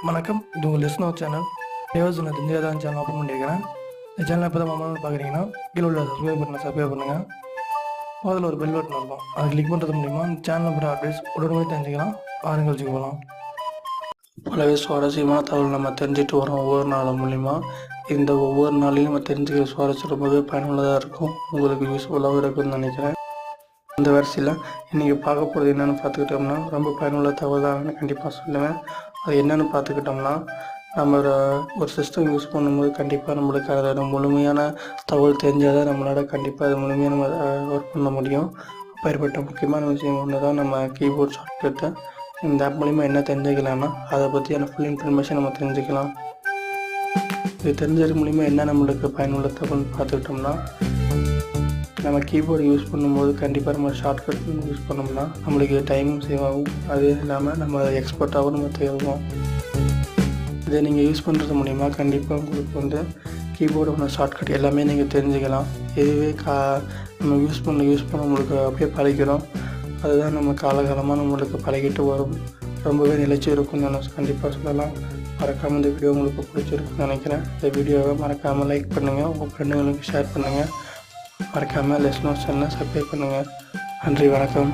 வணக்கம், இது உங்கள் லிஸ்னோ சேனல். தேவசன தெரிஞ்சாதான் சேனல் ஓப்பன் பண்ணியிருக்கிறேன். இந்த சேனல் இப்போ தான் மாமா பார்க்குறீங்கன்னா கீழே உள்ள சப்ஸ்கிரைப் பண்ணுங்கள். அதில் ஒரு பெல் பட்டன் இருக்கும், அதை கிளிக் பண்ணுறது மூலிமா இந்த சேனலில் போகிற அப்டேட்ஸ் உடனே தெரிஞ்சுக்கலாம். வாருங்கள் கழிச்சுக்கு போகலாம். பலவே சுவாரஸ்யமான தகவல் நம்ம தெரிஞ்சுட்டு வரோம் ஒவ்வொரு நாளும் மூலிமா. இந்த ஒவ்வொரு நாளையும் நம்ம தெரிஞ்சுக்கிற சுவாரஸ்யம் ரொம்பவே பயனுள்ளதாக இருக்கும், உங்களுக்கு யூஸ்ஃபுல்லாகவும் இருக்குன்னு நினைக்கிறேன். இந்த வரிசையில் இன்றைக்கி பார்க்க போகிறது என்னென்னு பார்த்துக்கிட்டோம்னா ரொம்ப பயனுள்ள தகவல் தான் கண்டிப்பாக சொல்லுவேன். அது என்னென்னு பார்த்துக்கிட்டோம்னா, நம்ம ஒரு சிஸ்டம் யூஸ் பண்ணும்போது கண்டிப்பாக நம்மளுக்கு அதோட முழுமையான தகவல் தெரிஞ்சால் தான் நம்மளால் கண்டிப்பாக அது முழுமையாக நம்ம ஒர்க் பண்ண முடியும். அப்பேற்பட்ட முக்கியமான விஷயம் ஒன்று தான் நம்ம கீபோர்ட் ஷார்ட்கட்டு. இந்த ஆப் மூலிமா என்ன தெரிஞ்சுக்கலாம்னா அதை பற்றியான ஃபுல் இன்ஃபர்மேஷன் நம்ம தெரிஞ்சுக்கலாம். இது தெரிஞ்சது மூலிமா என்ன நம்மளுக்கு பயனுள்ள தகவல்னு பார்த்துக்கிட்டோம்னா, நம்ம கீபோர்டு யூஸ் பண்ணும்போது கண்டிப்பாக நம்ம ஷார்ட்கட் யூஸ் பண்ணோம்னா நம்மளுக்கு டைமும் சேவ் ஆகும். அது இல்லாமல் நம்ம எக்ஸ்பர்ட்டாகவும் நம்ம தேடுவோம். இதை நீங்கள் யூஸ் பண்ணுறது மூலிமா கண்டிப்பாக உங்களுக்கு கீபோர்டோட ஷார்ட்கட் எல்லாமே நீங்கள் தெரிஞ்சுக்கலாம். இதுவே நம்ம யூஸ் பண்ண உங்களுக்கு அப்படியே பழகிடும். அதுதான் நம்ம காலகாலமாக நம்மளுக்கு பழகிட்டு வரும். ரொம்பவே நிலைச்சி இருக்கும்னு நான் கண்டிப்பாக சொல்லலாம். மறக்காமல் இந்த வீடியோ உங்களுக்கு பிடிச்சிருக்குன்னு நினைக்கிறேன். இந்த வீடியோவை மறக்காமல் லைக் பண்ணுங்கள், உங்கள் ஃப்ரெண்டுங்களுக்கு ஷேர் பண்ணுங்கள். மறக்காமல் லிஸ்னோ சேனலை சப்ஸ்கிரைப் பண்ணுங்கள். நன்றி, வணக்கம்.